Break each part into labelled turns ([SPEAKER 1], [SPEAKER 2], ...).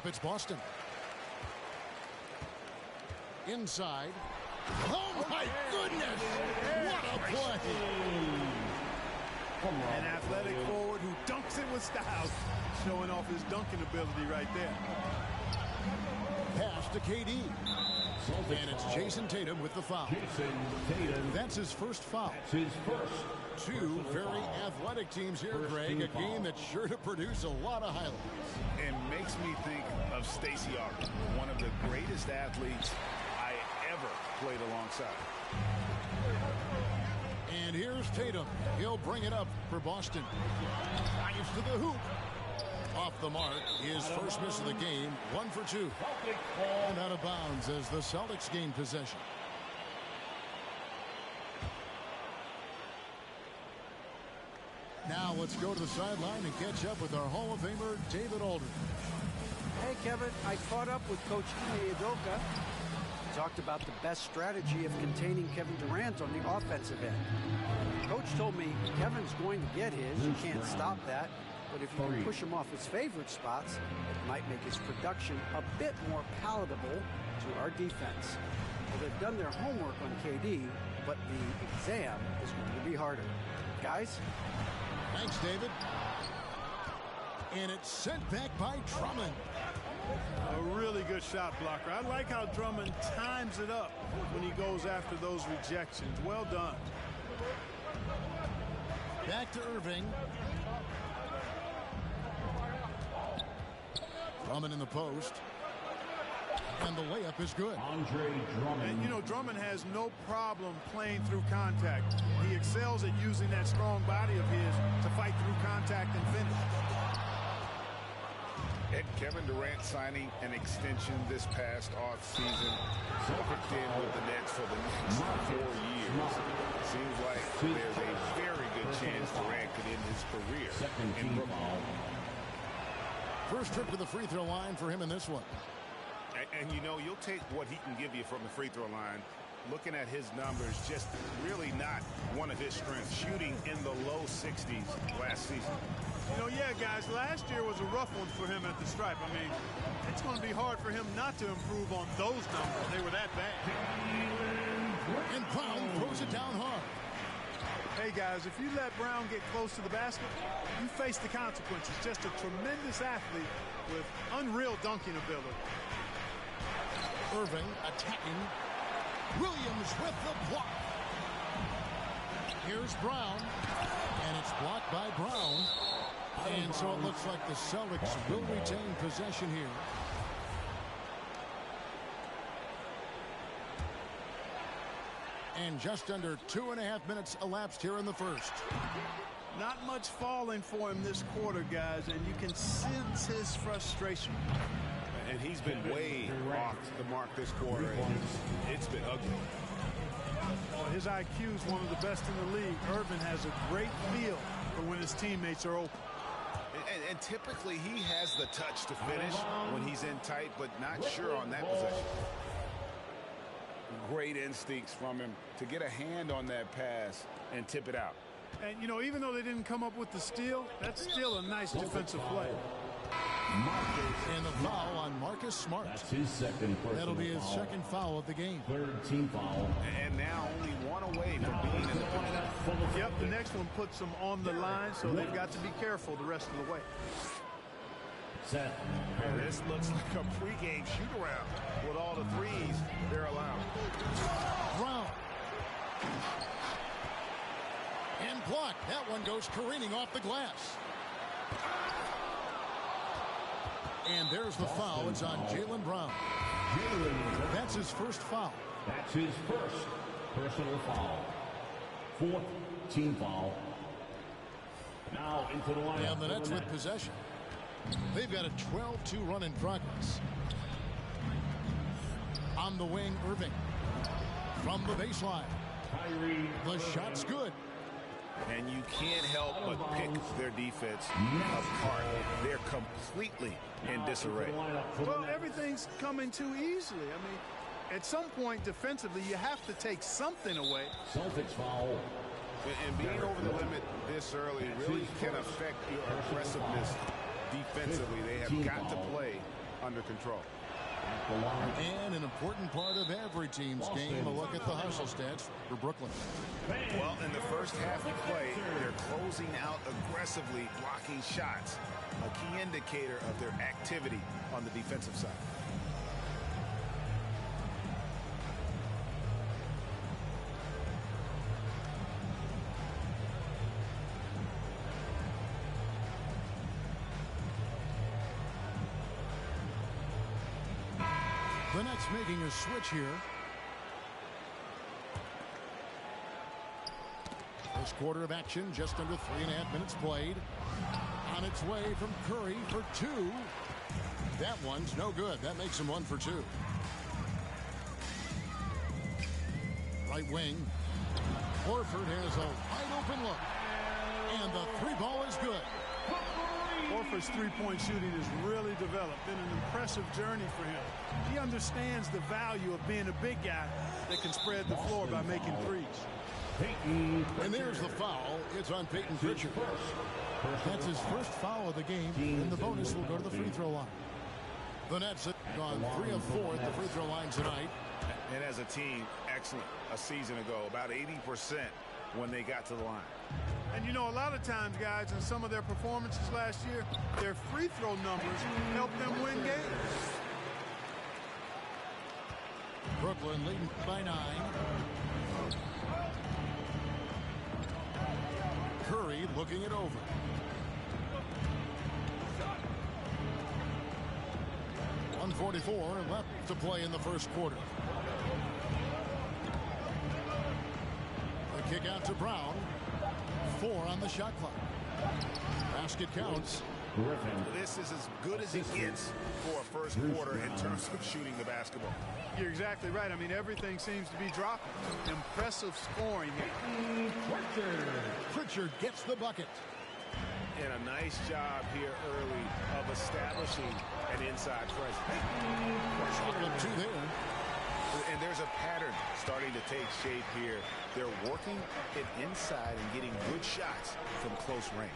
[SPEAKER 1] layup. It's Boston. Inside. Oh, my goodness! What a play!
[SPEAKER 2] An athletic forward who dunks it with style. Showing off his dunking ability right there.
[SPEAKER 1] Pass to KD. And it's Jason Tatum with the foul. That's his first foul. Two very athletic teams here, Greg. A game that's sure to produce a lot of highlights.
[SPEAKER 3] And makes me think of Stacey Augmon, one of the greatest athletes I ever played alongside.
[SPEAKER 1] And here's Tatum. He'll bring it up for Boston. Drives to the hoop. Off the mark. His first miss of the game. 1 for 2. And out of bounds as the Celtics gain possession. Now let's go to the sideline and catch up with our Hall of Famer, David Aldridge.
[SPEAKER 4] Hey, Kevin. I caught up with Coach Ime Udoka. Talked about the best strategy of containing Kevin Durant on the offensive end. Coach told me Kevin's going to get his. You can't stop that. But if you can push him off his favorite spots, it might make his production a bit more palatable to our defense. Well, they've done their homework on KD, but the exam is going to be harder. Guys?
[SPEAKER 1] Thanks, David. And it's sent back by Drummond.
[SPEAKER 2] A really good shot blocker. I like how Drummond times it up when he goes after those rejections. Well done.
[SPEAKER 1] Back to Irving. Drummond in the post. And the layup is good.
[SPEAKER 5] Andre Drummond.
[SPEAKER 2] And, you know, Drummond has no problem playing through contact. He excels at using that strong body of his to fight through contact and finish.
[SPEAKER 3] And Kevin Durant signing an extension this past offseason. Locked in with the Nets for the next 4 years. Seems like there's a very good chance Durant could end his career in Brooklyn.
[SPEAKER 1] First trip to the free throw line for him in this one.
[SPEAKER 3] And you know, you'll take what he can give you from the free throw line. Looking at his numbers, just really not one of his strengths. Shooting in the low 60s last season.
[SPEAKER 2] You know, yeah, guys, last year was a rough one for him at the stripe. I mean, it's going to be hard for him not to improve on those numbers. They were that bad.
[SPEAKER 1] And Brown throws it down hard.
[SPEAKER 2] Hey, guys, if you let Brown get close to the basket, you face the consequences. Just a tremendous athlete with unreal dunking ability.
[SPEAKER 1] Irving attacking. Williams with the block. Here's Brown. And it's blocked by Brown. And so it looks like the Celtics will retain possession here. And just under 2.5 minutes elapsed here in the first.
[SPEAKER 2] Not much falling for him this quarter, guys, and you can sense his frustration.
[SPEAKER 3] And he's been way off the mark this quarter. It's been ugly.
[SPEAKER 2] Well, his IQ is one of the best in the league. Irvin has a great feel for when his teammates are open.
[SPEAKER 3] And typically he has the touch to finish when he's in tight, but not sure on that possession. Great instincts from him to get a hand on that pass and tip it out.
[SPEAKER 2] And, you know, even though they didn't come up with the steal, that's still a nice defensive play.
[SPEAKER 1] And the foul on Marcus Smart.
[SPEAKER 5] That's his second personal
[SPEAKER 1] That'll be his
[SPEAKER 5] foul.
[SPEAKER 1] second foul of the game.
[SPEAKER 5] Third team foul.
[SPEAKER 3] And now only one away from being in the penalty.
[SPEAKER 2] Yep, the next one puts them on the line, so they've got to be careful the rest of the way.
[SPEAKER 5] Seth.
[SPEAKER 3] This looks like a pregame shoot-around with all the threes they're allowed.
[SPEAKER 1] Brown. And blocked. That one goes careening off the glass. And there's the foul. It's on Jaylen Brown. That's his first foul.
[SPEAKER 5] That's his first personal foul. Fourth team foul. Now into the lineup.
[SPEAKER 1] And the Nets with possession. They've got a 12-2 run in progress. On the wing, Irving. From the baseline. The shot's good.
[SPEAKER 3] And you can't help but pick their defense apart. They're completely in disarray.
[SPEAKER 2] Well, everything's coming too easily. I mean, at some point defensively, you have to take something away.
[SPEAKER 5] Celtics foul.
[SPEAKER 3] And being over the limit this early really can affect your aggressiveness defensively. They have got to play under control.
[SPEAKER 1] And an important part of every team's game, a look at the hustle stats for Brooklyn.
[SPEAKER 3] Well, in the first half of play, they're closing out aggressively, blocking shots, a key indicator of their activity on the defensive side.
[SPEAKER 1] The Nets making a switch here. First quarter of action, just under 3.5 minutes played. On its way from Curry for 2. That one's no good. That makes him 1 for 2. Right wing. Horford has a wide open look. And the 3 ball is good.
[SPEAKER 2] Horford's three-point shooting has really developed. Been an impressive journey for him. He understands the value of being a big guy that can spread the floor by making threes.
[SPEAKER 1] And there's the foul. It's on Peyton Pritchard. That's his first foul of the game, and the bonus will go to the free throw line. The Nets have gone 3 of 4 at the free throw line tonight.
[SPEAKER 3] And as a team, excellent. A season ago, about 80% when they got to the line.
[SPEAKER 2] And you know, a lot of times, guys, in some of their performances last year, their free throw numbers helped them win games.
[SPEAKER 1] Brooklyn leading by 9. Curry looking it over. .144 left to play in the first quarter. The kick out to Brown. 4 on the shot clock. Basket counts.
[SPEAKER 3] This is as good as it gets for a first quarter in terms of shooting the basketball.
[SPEAKER 2] You're exactly right. I mean, everything seems to be dropping. Impressive scoring here.
[SPEAKER 1] Pritchard gets the bucket.
[SPEAKER 3] And a nice job here early of establishing an inside presence.
[SPEAKER 1] Shot with 2 there.
[SPEAKER 3] And there's a pattern starting to take shape here. They're working it inside and getting good shots from close range.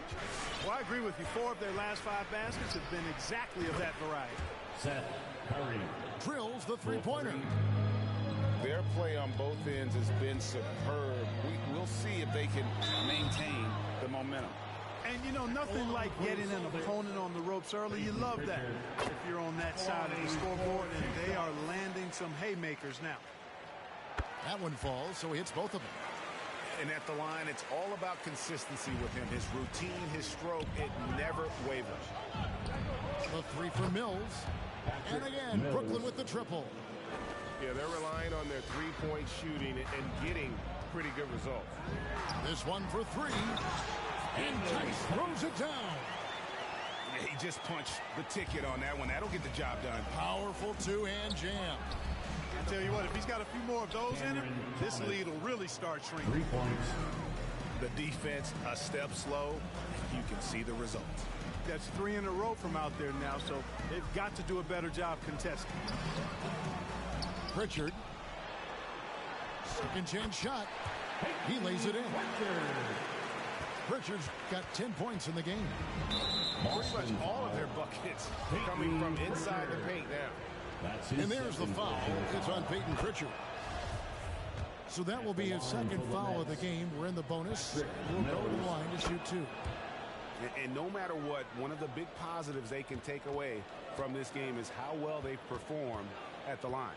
[SPEAKER 2] Well, I agree with you. 4 of their last 5 baskets have been exactly of that variety.
[SPEAKER 5] Seth Curry
[SPEAKER 1] Drills the three-pointer.
[SPEAKER 3] Their play on both ends has been superb. We'll see if they can maintain the momentum.
[SPEAKER 2] And, you know, nothing like getting an opponent on the ropes early. You love that if you're on that side of the scoreboard, and they are landing some haymakers now.
[SPEAKER 1] That one falls, so he hits both of them.
[SPEAKER 3] And at the line, it's all about consistency with him. His routine, his stroke, it never wavers.
[SPEAKER 1] The 3 for Mills. And again, Brooklyn with the triple.
[SPEAKER 3] Yeah, they're relying on their three-point shooting and getting pretty good results.
[SPEAKER 1] This one for 3. And Tice throws it down.
[SPEAKER 3] Yeah, he just punched the ticket on that one. That'll get the job done.
[SPEAKER 1] Powerful 2-hand jam.
[SPEAKER 2] I tell you what, if he's got a few more of those in him, this lead will really start shrinking.
[SPEAKER 5] 3 points.
[SPEAKER 3] The defense a step slow. You can see the results.
[SPEAKER 2] That's 3 in a row from out there now, so they've got to do a better job contesting.
[SPEAKER 1] Pritchard. Second chance shot. He lays it in. Pritchard's got 10 points in the game.
[SPEAKER 3] Pretty much all of their buckets coming from inside the paint now.
[SPEAKER 1] And there's the foul. It's on Peyton Pritchard. So that will be his second foul of the game. We're in the bonus. We'll go to the line to shoot 2.
[SPEAKER 3] And no matter what, one of the big positives they can take away from this game is how well they perform at the line.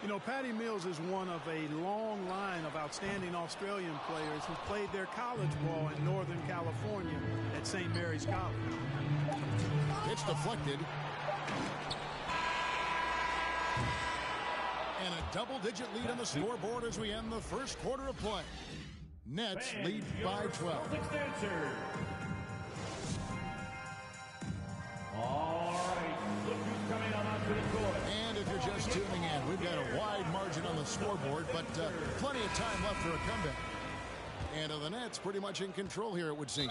[SPEAKER 2] You know, Patty Mills is one of a long line of outstanding Australian players who played their college ball in Northern California at St. Mary's College.
[SPEAKER 1] It's deflected. And a double-digit lead on the scoreboard as we end the first quarter of play. Nets lead by 12.
[SPEAKER 5] All right, look who's coming on onto the court.
[SPEAKER 1] And if you're just tuning in, we've got a wide margin on the scoreboard, but plenty of time left for a comeback. And the Nets pretty much in control here, it would seem.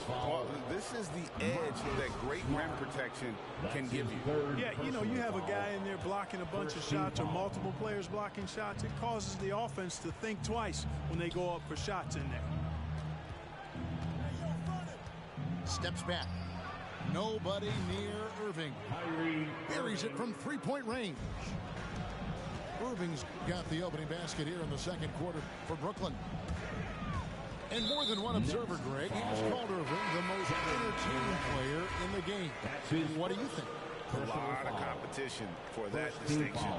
[SPEAKER 3] Well, this is the edge that great rim protection can give you.
[SPEAKER 2] Yeah, you know, you have a guy in there blocking a bunch of shots or multiple players blocking shots. It causes the offense to think twice when they go up for shots in there.
[SPEAKER 1] Steps back. Nobody near Irving. Buries it from three-point range. Irving's got the opening basket here in the second quarter for Brooklyn. And more than one observer, Greg, has called Irving the most entertaining player in the game. What do you think?
[SPEAKER 3] A lot of competition for that distinction.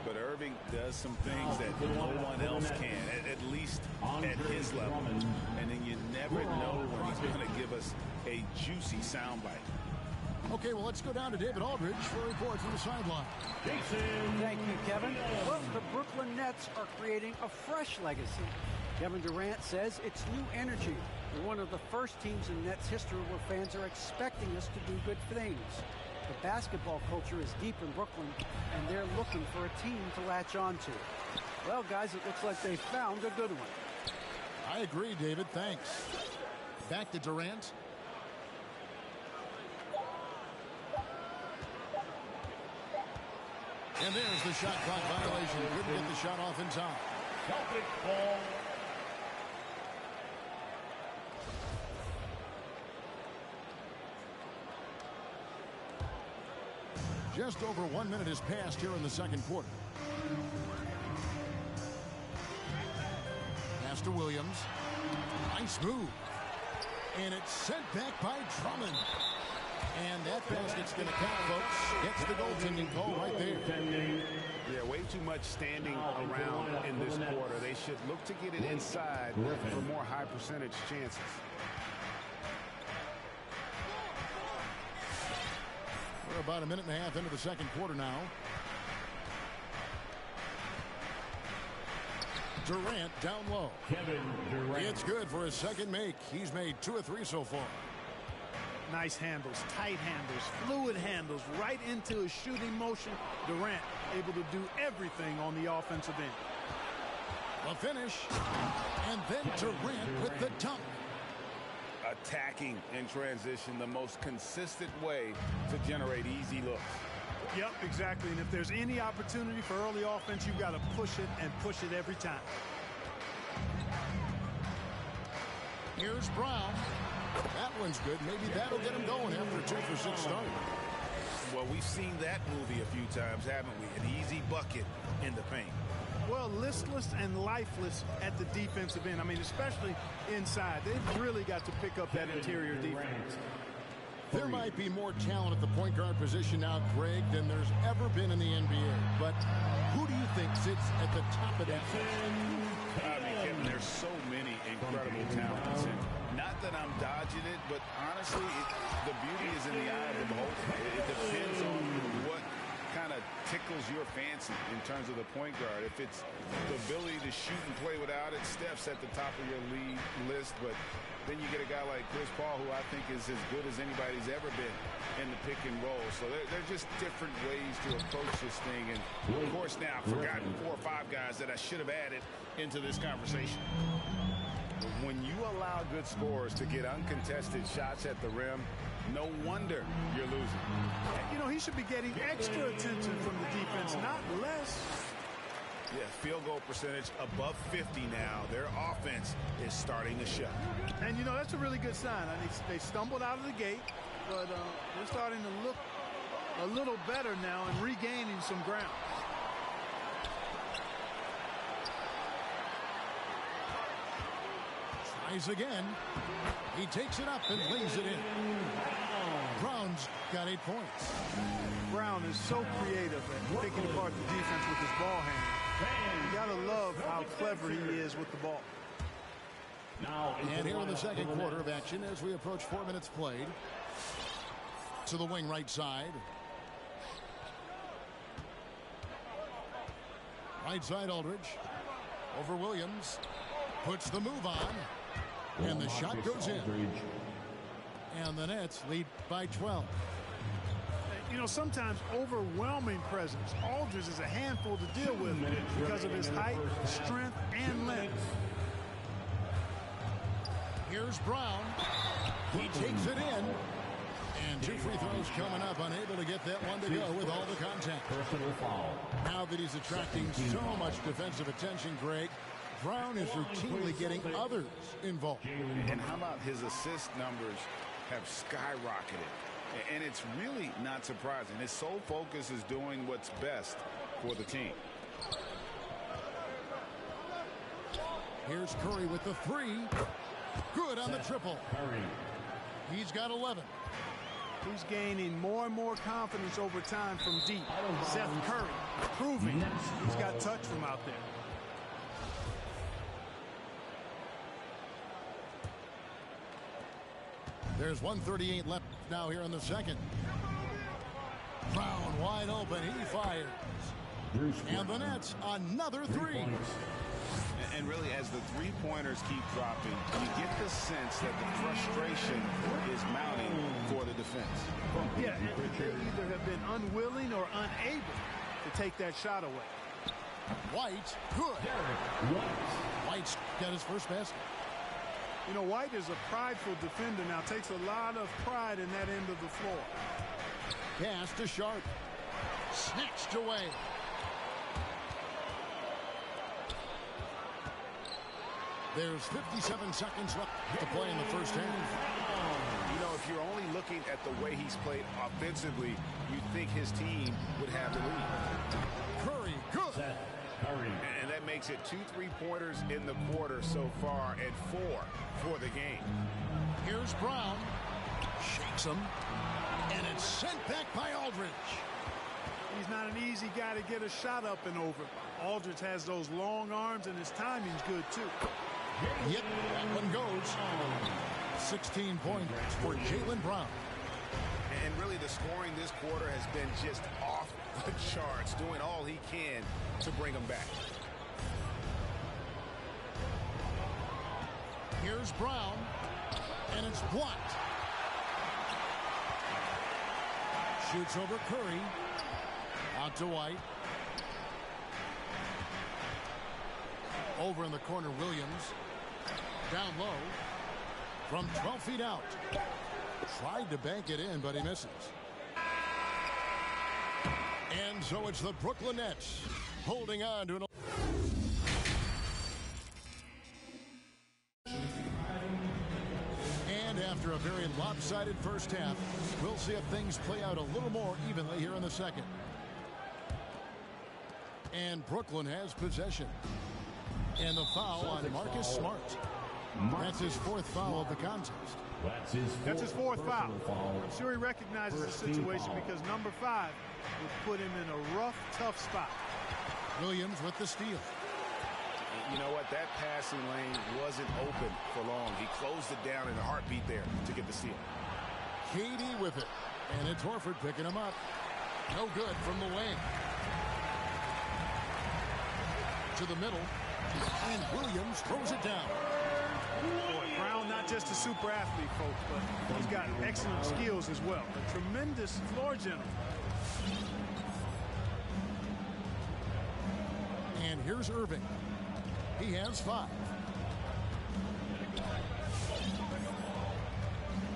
[SPEAKER 3] But Irving does some things that no one else can, at least at his level. And then you never know when he's going to give us a juicy soundbite.
[SPEAKER 1] Okay, well, let's go down to David Aldridge for a report from the sideline.
[SPEAKER 4] Thank you, Kevin. Well, the Brooklyn Nets are creating a fresh legacy. Kevin Durant says it's new energy. We're one of the first teams in Nets history where fans are expecting us to do good things. The basketball culture is deep in Brooklyn, and they're looking for a team to latch on to. Well, guys, it looks like they found a good one.
[SPEAKER 1] I agree, David. Thanks. Back to Durant. And there's the shot clock violation. Couldn't get the shot off in time.
[SPEAKER 5] Celtic ball.
[SPEAKER 1] Just over 1 minute has passed here in the second quarter. Pass to Williams. Nice move. And it's sent back by Drummond. And that basket's going to count, folks. Gets the goaltending call right there.
[SPEAKER 3] Yeah, way too much standing around in this quarter. They should look to get it inside for more high percentage chances.
[SPEAKER 1] We're about a minute and a half into the second quarter now. Durant down low.
[SPEAKER 5] Kevin Durant.
[SPEAKER 1] It's good for his second make. He's made 2 of 3 so far.
[SPEAKER 2] Nice handles, tight handles, fluid handles, right into his shooting motion. Durant able to do everything on the offensive end.
[SPEAKER 1] The finish. And then Durant with the dunk.
[SPEAKER 3] Attacking in transition, the most consistent way to generate easy looks.
[SPEAKER 2] Yep, exactly. And if there's any opportunity for early offense, you've got to push it and push it every time.
[SPEAKER 1] Here's Brown. That one's good. Maybe that'll get him going after a 2 for 6 start.
[SPEAKER 3] Well, we've seen that movie a few times, haven't we? An easy bucket in the paint.
[SPEAKER 2] Well, listless and lifeless at the defensive end. I mean, especially inside. They've really got to pick up that interior defense.
[SPEAKER 1] There might be more talent at the point guard position now, Greg, than there's ever been in the NBA. But who do you think sits at the top of that?
[SPEAKER 3] I mean, Kevin, there's so many incredible talents. And not that I'm dodging it, but honestly, the beauty is in the eye of the beholder. It depends on what kind of tickles your fancy in terms of the point guard. If it's the ability to shoot and play without it, Steph's at the top of your league list. But then you get a guy like Chris Paul, who I think is as good as anybody's ever been in the pick and roll. So they're just different ways to approach this thing. And of course, now I've forgotten 4 or 5 guys that I should have added into this conversation. When you allow good scorers to get uncontested shots at the rim, no wonder you're losing.
[SPEAKER 2] You know, he should be getting extra attention from the defense, not less.
[SPEAKER 3] Yeah, field goal percentage above 50 now. Their offense is starting to show.
[SPEAKER 2] And, you know, that's a really good sign. I think they stumbled out of the gate, but they're starting to look a little better now and regaining some ground.
[SPEAKER 1] Tries again. He takes it up and lays it in. Brown's got 8 points.
[SPEAKER 2] Brown is so creative at picking apart the defense with his ball hand. You gotta love how clever he is with the ball.
[SPEAKER 1] And here in the second quarter of action as we approach 4 minutes played. To the wing right side. Right side Aldridge. Over Williams. Puts the move on. And the shot goes in. And the Nets lead by 12.
[SPEAKER 2] You know, sometimes overwhelming presence. Aldridge is a handful to deal with because of his height, strength, and length.
[SPEAKER 1] Here's Brown. He takes it in. And 2 free throws coming up. Unable to get that one to go with all the contact.
[SPEAKER 5] Personal foul.
[SPEAKER 1] Now that he's attracting so much defensive attention, Greg, Brown is routinely getting others involved.
[SPEAKER 3] And how about his assist numbers have skyrocketed And it's really not surprising. His sole focus is doing what's best for the team.
[SPEAKER 1] Here's Curry with the three. Good on the triple. He's got 11.
[SPEAKER 2] He's gaining more and more confidence over time from deep. Seth Curry proving he's got touch from out there.
[SPEAKER 1] There's 1:38 left now here in the second. Brown wide open. He fires. And the Nets another three.
[SPEAKER 3] And really, as the three-pointers keep dropping, you get the sense that the frustration is mounting for the defense.
[SPEAKER 2] Yeah, and they either have been unwilling or unable to take that shot away.
[SPEAKER 1] White, good. White's got his first basket.
[SPEAKER 2] You know, White is a prideful defender now, takes a lot of pride in that end of the floor.
[SPEAKER 1] Pass to Sharp. Snatched away. There's 57 seconds left to play in the first half.
[SPEAKER 3] You know, if you're only looking at the way he's played offensively, you'd think his team would have the lead.
[SPEAKER 1] Curry, good.
[SPEAKER 3] And that makes it 2 3-pointers in the quarter so far and 4 for the game.
[SPEAKER 1] Here's Brown. Shakes him. And it's sent back by Aldridge.
[SPEAKER 2] He's not an easy guy to get a shot up and over. Aldridge has those long arms, and his timing's good, too.
[SPEAKER 1] Yep, that one goes. 16 points for Jaylen Brown.
[SPEAKER 3] And really, the scoring this quarter has been just off the charts, doing all he can to bring them back.
[SPEAKER 1] Here's Brown, and it's blocked. Shoots over Curry. Out to White. Over in the corner, Williams. Down low. From 12 feet out. Tried to bank it in, but he misses. And so it's the Brooklyn Nets holding on to an... And after a very lopsided first half, we'll see if things play out a little more evenly here in the second. And Brooklyn has possession. And the foul on Marcus Smart. That's his fourth foul of the contest.
[SPEAKER 2] That's his fourth foul. I'm sure he recognizes the situation because number 5 would put him in a rough, tough spot.
[SPEAKER 1] Williams with the steal.
[SPEAKER 3] You know what? That passing lane wasn't open for long. He closed it down in a heartbeat there to get the steal.
[SPEAKER 1] KD with it. And it's Horford picking him up. No good from the wing. To the middle. And Williams throws it down.
[SPEAKER 2] Boy, Brown, not just a super athlete, folks, but he's got excellent skills as well. A tremendous floor general.
[SPEAKER 1] And here's Irving. He has 5.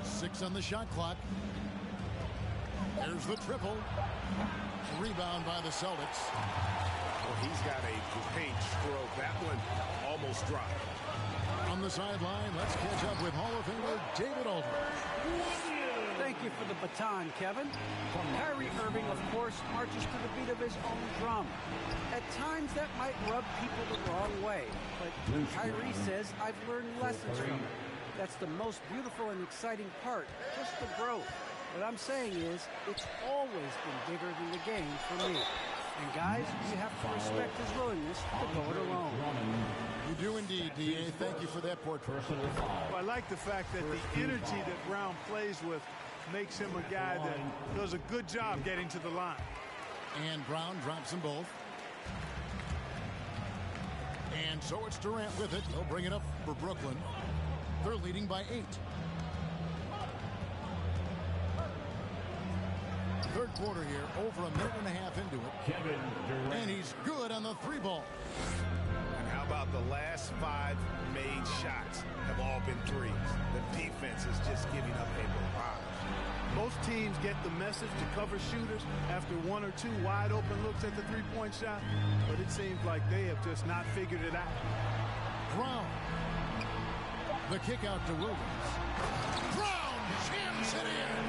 [SPEAKER 1] 6 on the shot clock. There's the triple. Rebound by the Celtics.
[SPEAKER 3] Well, he's got a great stroke. That one almost dropped.
[SPEAKER 1] On the sideline, let's catch up with Hall of Famer David Aldridge.
[SPEAKER 4] Thank you for the baton, Kevin. Kyrie Irving, of course, marches to the beat of his own drum. At times, that might rub people the wrong way, but Kyrie says, I've learned lessons from it. That's the most beautiful and exciting part, just the growth. What I'm saying is, it's always been bigger than the game for me. And guys, you have to respect his willingness to go it alone.
[SPEAKER 1] You do indeed, D.A. Thank you for that portrait.
[SPEAKER 2] I like the fact that the energy that Brown plays with makes him a guy that does a good job getting to the line.
[SPEAKER 1] And Brown drops them both. And so it's Durant with it. They'll bring it up for Brooklyn. They're leading by 8. Third quarter here, over a minute and a half into it.
[SPEAKER 5] Kevin Durant.
[SPEAKER 1] And he's good on the 3-ball.
[SPEAKER 3] And how about the last 5 made shots have all been threes? The defense is just giving up a barrage.
[SPEAKER 2] Most teams get the message to cover shooters after 1 or 2 wide open looks at the three-point shot, but it seems like they have just not figured it out.
[SPEAKER 1] Brown. The kick out to Williams. Brown jams it in.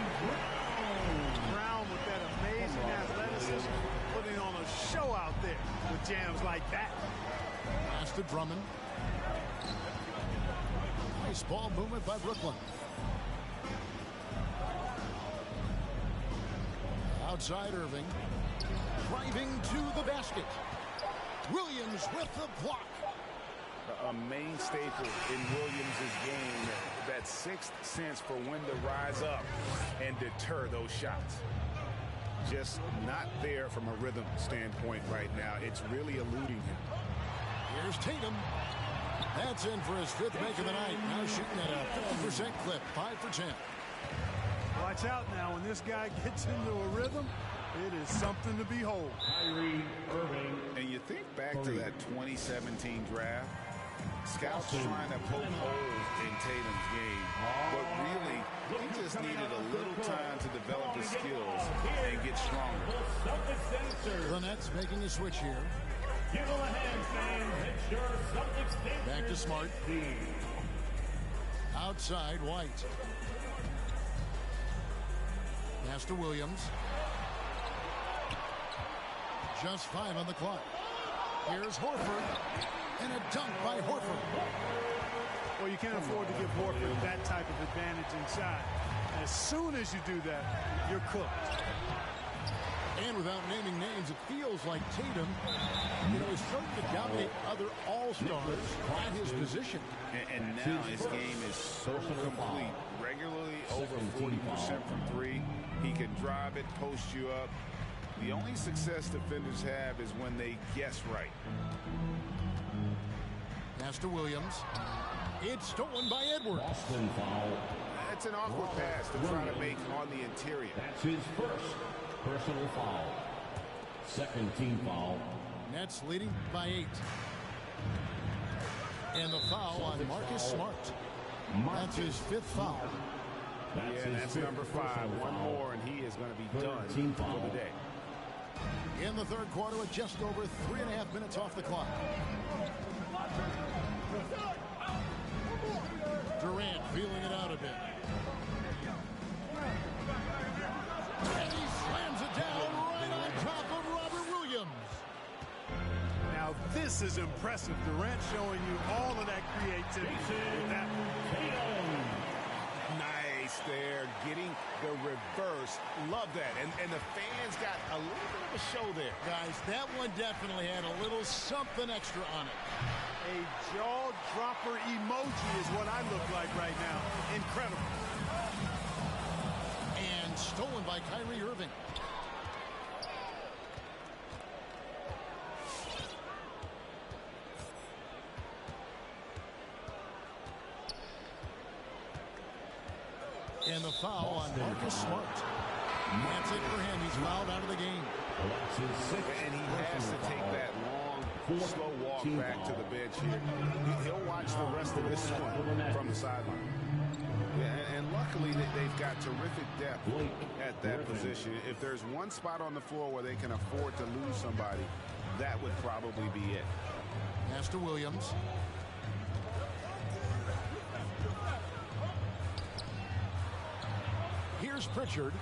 [SPEAKER 2] Brown with that amazing athleticism, putting on a show out there with jams like that.
[SPEAKER 1] Pass to Drummond. Nice ball movement by Brooklyn. Outside Irving. Driving to the basket. Williams with the block.
[SPEAKER 3] A main staple in Williams' game, that sixth sense for when to rise up and deter those shots. Just not there from a rhythm standpoint right now. It's really eluding him.
[SPEAKER 1] Here's Tatum. That's in for his fifth make of the night. Now shooting at a 50% clip, 5 for 10.
[SPEAKER 2] Watch out now. When this guy gets into a rhythm, it is something to behold.
[SPEAKER 5] Kyrie Irving.
[SPEAKER 3] And you think back to that 2017 draft, scouts trying to poke holes in Tatum's game, but really, he just needed a little time to develop his skills and get stronger.
[SPEAKER 1] The Nets making a switch here.
[SPEAKER 5] Give him a hand, fans. It's your Celtics.
[SPEAKER 1] Back to Smart. Outside White. Pass to Williams. Just 5 on the clock. Here's Horford. And a dunk by Horford.
[SPEAKER 2] Well, you can't afford to give Horford that type of advantage inside. As soon as you do that, you're cooked.
[SPEAKER 1] And without naming names, it feels like Tatum, is starting to dominate other all-stars at his position.
[SPEAKER 3] And now his game is so complete. Regularly over 40% from three. He can drive it, post you up. The only success defenders have is when they guess right.
[SPEAKER 1] Pass to Williams. It's stolen by Edwards.
[SPEAKER 5] Boston foul.
[SPEAKER 3] That's an awkward pass to try to make on the interior.
[SPEAKER 5] That's his first personal foul. Second team foul.
[SPEAKER 1] Nets leading by 8. And the foul on Marcus Smart. That's his 5th foul.
[SPEAKER 3] That's number 5. One more, and he is going to be done for the day.
[SPEAKER 1] In the third quarter with just over 3.5 minutes off the clock. Durant feeling it out a bit. And he slams it down right on top of Robert Williams.
[SPEAKER 2] Now this is impressive. Durant showing you all of that creativity with that one.
[SPEAKER 3] Nice there, getting the reverse. Love that. And the fans got a little bit of a show there.
[SPEAKER 1] Guys, that one definitely had a little something extra on it.
[SPEAKER 2] A jaw-dropper emoji is what I look like right now. Incredible.
[SPEAKER 1] And stolen by Kyrie Irving. And the foul on Marcus Smart. That's it for him. He's fouled out of the game.
[SPEAKER 3] And he has to take that long, slow walk back to the bench here. He'll watch the rest of this one from the sideline. Yeah, and luckily they've got terrific depth at that position. If there's one spot on the floor where they can afford to lose somebody, that would probably be it.
[SPEAKER 1] Pass to Williams. Here's Pritchard.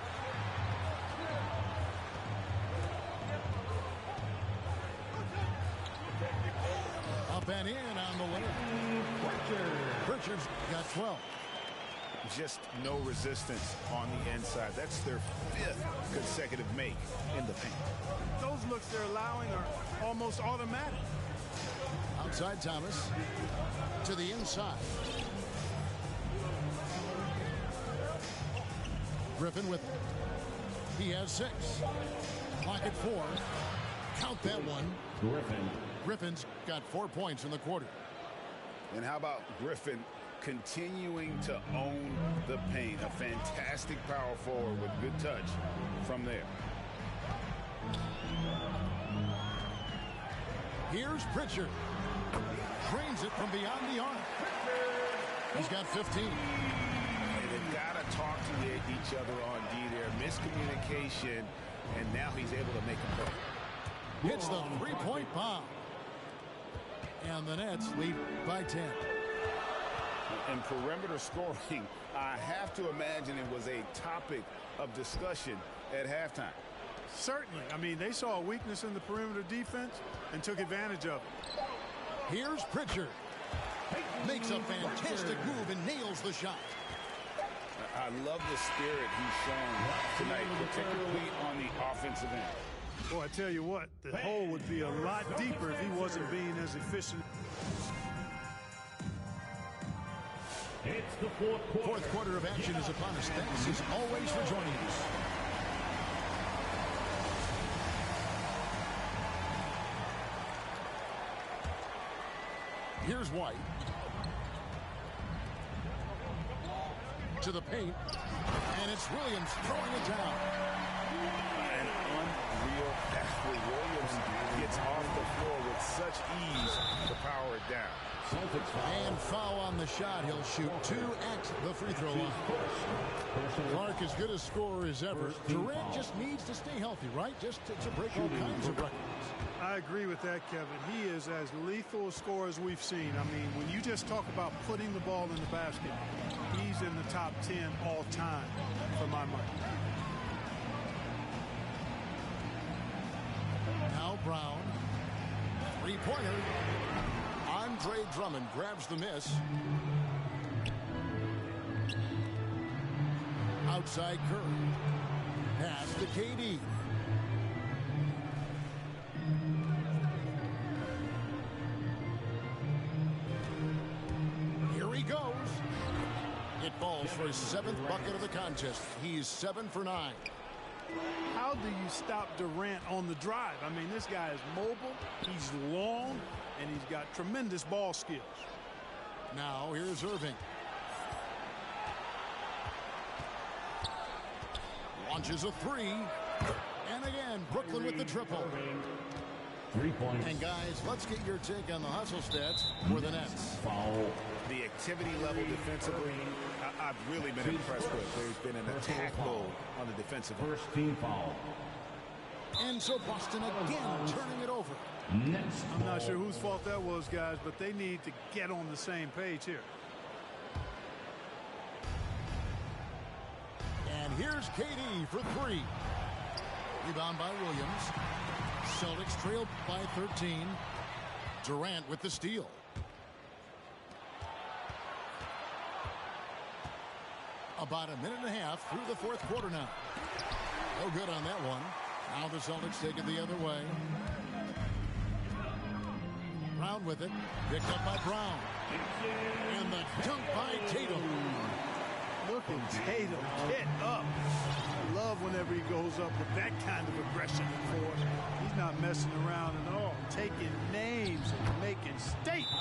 [SPEAKER 1] Up and in on the layup. Pritchard's got 12.
[SPEAKER 3] Just no resistance on the inside. That's their 5th consecutive make in the paint.
[SPEAKER 2] Those looks they're allowing are almost automatic.
[SPEAKER 1] Outside Thomas. To the inside. Griffin with it. He has 6. Clock at 4. Count that one. Griffin's got 4 points in the quarter.
[SPEAKER 3] And how about Griffin continuing to own the paint? A fantastic power forward with good touch from there.
[SPEAKER 1] Here's Pritchard. Drains it from beyond the arc. He's got 15.
[SPEAKER 3] They've got to talk to each other on D there. Miscommunication, and now he's able to make a play.
[SPEAKER 1] Hits the three-point bomb. And the Nets lead by 10.
[SPEAKER 3] And perimeter scoring, I have to imagine it was a topic of discussion at halftime.
[SPEAKER 2] Certainly. I mean, they saw a weakness in the perimeter defense and took advantage of it.
[SPEAKER 1] Here's Pritchard. Makes a fantastic move and nails the shot.
[SPEAKER 3] I love the spirit he's shown tonight, particularly on the offensive end.
[SPEAKER 2] Boy, I tell you what, the hole would be a lot deeper if he wasn't being as efficient.
[SPEAKER 5] It's the fourth quarter.
[SPEAKER 1] Fourth quarter of action is upon us. Thanks as always for joining us. Here's White. To the paint. And it's Williams throwing it down.
[SPEAKER 3] An unreal athlete. Williams gets off the floor with such ease to power it down.
[SPEAKER 1] And foul on the shot. He'll shoot 2 at the free throw line. Clark as good a scorer as ever. Durant just needs to stay healthy, right? Just to break all kinds of records.
[SPEAKER 2] I agree with that, Kevin. He is as lethal a scorer as we've seen. I mean, when you just talk about putting the ball in the basket, he's in the top 10 all time for my money.
[SPEAKER 1] Now Brown. Three-pointer. Andre Drummond grabs the miss. Outside Curry. Pass to KD. Here he goes. It falls for his 7th bucket of the contest. He's 7 for 9.
[SPEAKER 2] How do you stop Durant on the drive? I mean, this guy is mobile, he's long, and he's got tremendous ball skills.
[SPEAKER 1] Now here's Irving. Launches a 3. And again, Brooklyn with the triple.
[SPEAKER 5] 3 points.
[SPEAKER 1] And guys, let's get your take on the hustle stats for the Nets.
[SPEAKER 5] Foul.
[SPEAKER 3] The activity level defensively, I've really been impressed with. There's been an attack mode on the defensive end.
[SPEAKER 5] First team foul.
[SPEAKER 1] And so Boston again turning it over.
[SPEAKER 5] Next.
[SPEAKER 2] I'm not sure whose fault that was, guys, but they need to get on the same page here.
[SPEAKER 1] And here's KD for 3. Rebound by Williams. Celtics trail by 13. Durant with the steal. About a minute and a half through the fourth quarter now. No good on that one. Now the Celtics take it the other way. Brown with it. Picked up by Brown. And the dunk by Tatum.
[SPEAKER 2] Look at Tatum get up. I love whenever he goes up with that kind of aggression and force. He's not messing around at all. Taking names and making statements.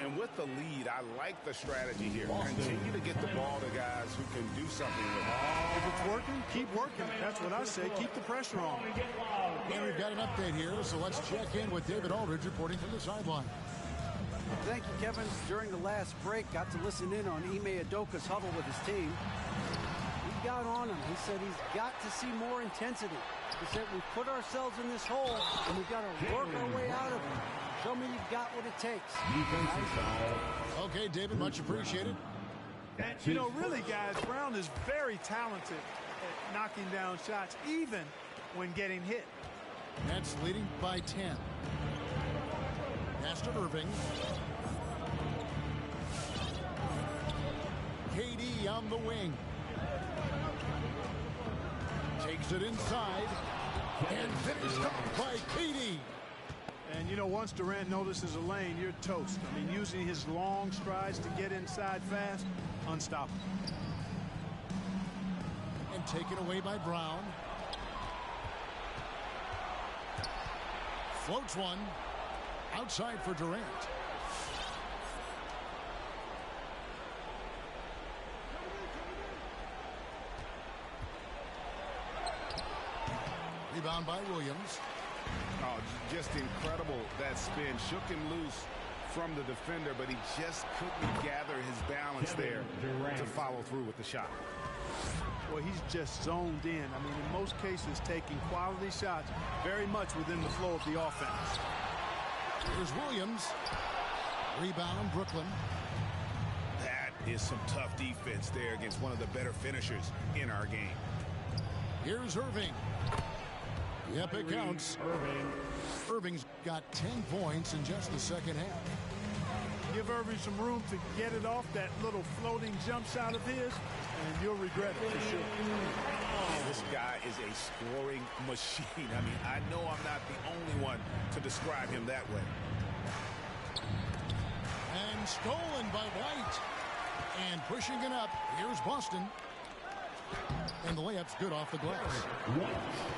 [SPEAKER 3] And with the lead, I like the strategy here. Continue to get the ball to guys who can do something with it.
[SPEAKER 2] If it's working, keep working. That's what I say. Keep the pressure on.
[SPEAKER 1] And we've got an update here, so let's check in with David Aldridge reporting from the sideline.
[SPEAKER 4] Thank you, Kevin. During the last break, got to listen in on Ime Udoka's huddle with his team. He got on him. He said he's got to see more intensity. He said we've put ourselves in this hole, and we've got to work our way out of it. Show me you've got what it takes.
[SPEAKER 1] Okay, David, much appreciated.
[SPEAKER 2] And, you know, really, guys, Brown is very talented at knocking down shots, even when getting hit.
[SPEAKER 1] Nets leading by 10. Pass to Irving. KD on the wing. Takes it inside. And finished up by KD.
[SPEAKER 2] And, you know, once Durant notices a lane, you're toast. I mean, using his long strides to get inside fast, unstoppable.
[SPEAKER 1] And taken away by Brown. Floats one. Outside for Durant. Rebound by Williams.
[SPEAKER 3] Oh, just incredible. That spin shook him loose from the defender, but he just couldn't gather his balance there to follow through with the shot.
[SPEAKER 2] Well, he's just zoned in. I mean, in most cases, taking quality shots very much within the flow of the offense.
[SPEAKER 1] Here's Williams. Rebound, Brooklyn.
[SPEAKER 3] That is some tough defense there against one of the better finishers in our game.
[SPEAKER 1] Here's Irving. Yep, it counts. Irving's got 10 points in just the second half.
[SPEAKER 2] Give Irving some room to get it off that little floating jump shot of his, and you'll regret it for sure.
[SPEAKER 3] This guy is a scoring machine. I mean, I know I'm not the only one to describe him that way.
[SPEAKER 1] And stolen by White. And pushing it up. Here's Boston. And the layup's good off the glass.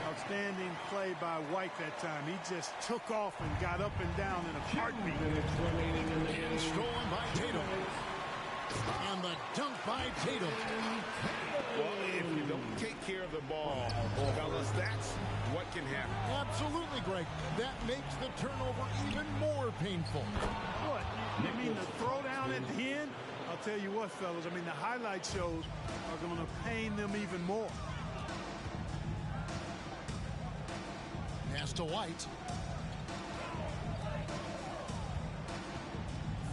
[SPEAKER 2] Outstanding play by White that time. He just took off and got up and down in a heartbeat.
[SPEAKER 1] And stolen by Tatum. And the dunk by Tatum.
[SPEAKER 3] Well, if you don't take care of the ball, fellas, that's what can happen.
[SPEAKER 1] Absolutely, Greg. That makes the turnover even more painful.
[SPEAKER 2] What? You mean the throwdown at the end? I'll tell you what, fellas. I mean, the highlight shows are going to pain them even more.
[SPEAKER 1] Pass to White.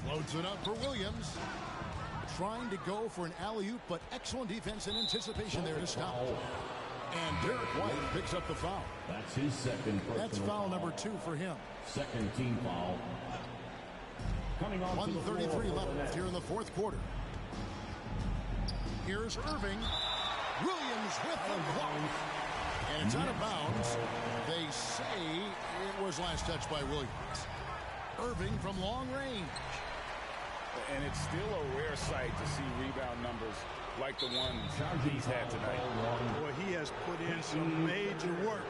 [SPEAKER 1] Floats it up for Williams. Trying to go for an alley-oop, but excellent defense and anticipation there to stop. And Derek White picks up the foul.
[SPEAKER 5] That's his second personal
[SPEAKER 1] That's foul number 2 for him.
[SPEAKER 5] Second team foul. Coming on
[SPEAKER 1] 1:33 left here in the fourth quarter. Here's Irving. Williams with the block. And it's out of bounds. They say it was last touched by Williams. Irving from long range.
[SPEAKER 3] And it's still a rare sight to see rebound numbers like the one he's had tonight.
[SPEAKER 2] Boy, he has put in some major work.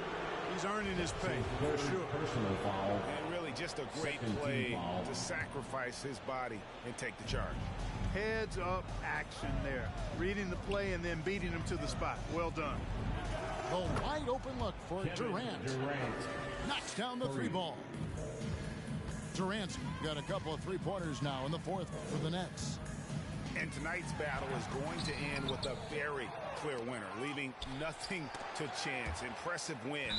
[SPEAKER 2] He's earning his pay, for sure.
[SPEAKER 5] Personal foul.
[SPEAKER 3] And really just a great play to sacrifice his body and take the charge.
[SPEAKER 2] Heads up action there. Reading the play and then beating him to the spot. Well done.
[SPEAKER 1] The wide open look for Durant. Knocks down the 3 ball. Durant's got a couple of 3-pointers now in the fourth for the Nets.
[SPEAKER 3] And tonight's battle is going to end with a very clear winner, leaving nothing to chance. Impressive win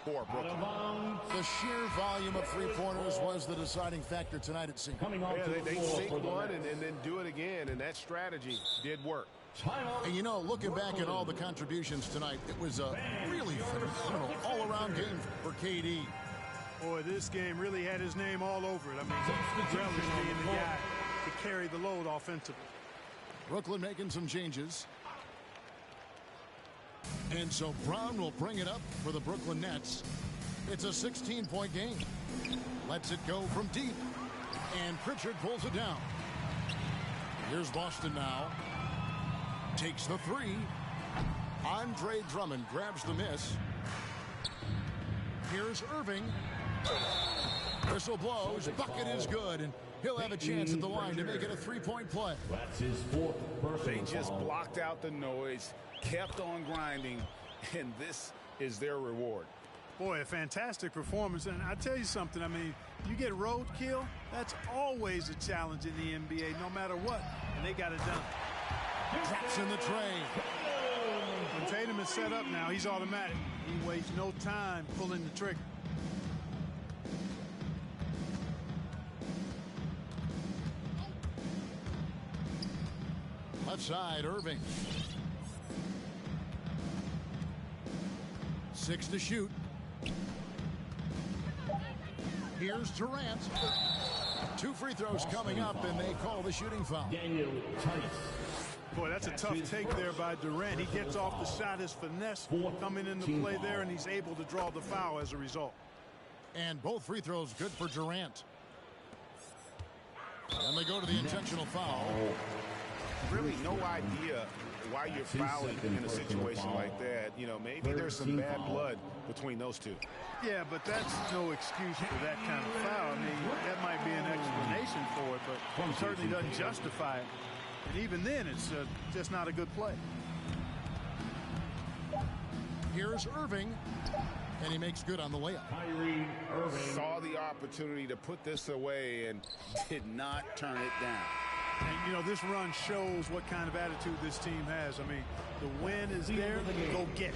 [SPEAKER 3] for Brooklyn.
[SPEAKER 1] The sheer volume of 3-pointers was the deciding factor tonight, it seems.
[SPEAKER 3] Yeah, they sink one and then do it again, and that strategy did work.
[SPEAKER 1] And you know, looking back at all the contributions tonight, it was a really phenomenal all-around game for KD.
[SPEAKER 2] Boy, this game really had his name all over it. I mean, relish being the guy to carry the load offensively.
[SPEAKER 1] Brooklyn making some changes. And so Brown will bring it up for the Brooklyn Nets. It's a 16-point game. Lets it go from deep. And Pritchard pulls it down. Here's Boston now. Takes the 3. Andre Drummond grabs the miss. Here's Irving. Whistle blows. Bucket is good. And he'll have a chance at the line to make it a 3-point play.
[SPEAKER 5] That's his 4th personal
[SPEAKER 3] They just
[SPEAKER 5] foul.
[SPEAKER 3] blocked out the noise, kept on grinding, and this is their reward.
[SPEAKER 2] Boy, a fantastic performance. And I tell you something, I mean, you get roadkill, that's always a challenge in the NBA, no matter what. And they got it done.
[SPEAKER 1] Drops in the tray.
[SPEAKER 2] When Tatum is set up now, he's automatic. He wastes no time pulling the trigger.
[SPEAKER 1] Left side, Irving. 6 to shoot. Here's Durant. 2 free throws coming up, and they call the shooting foul.
[SPEAKER 5] Daniel Tice.
[SPEAKER 2] Boy, that's a tough take there by Durant. He gets off the shot, his finesse coming into play there, and he's able to draw the foul as a result.
[SPEAKER 1] And both free throws good for Durant. And they go to the intentional foul.
[SPEAKER 3] Really no idea why you're fouling in a situation like that. You know, maybe there's some bad blood between those two.
[SPEAKER 2] Yeah, but that's no excuse for that kind of foul. I mean, that might be an explanation for it, but it certainly doesn't justify it. And even then, it's just not a good play.
[SPEAKER 1] Here's Irving, and he makes good on the layup.
[SPEAKER 5] Kyrie Irving.
[SPEAKER 3] Saw the opportunity to put this away and did not turn it down.
[SPEAKER 2] And, you know, this run shows what kind of attitude this team has. I mean, the win is there, go get it.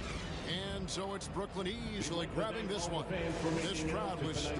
[SPEAKER 1] And so it's Brooklyn easily grabbing this one. This crowd was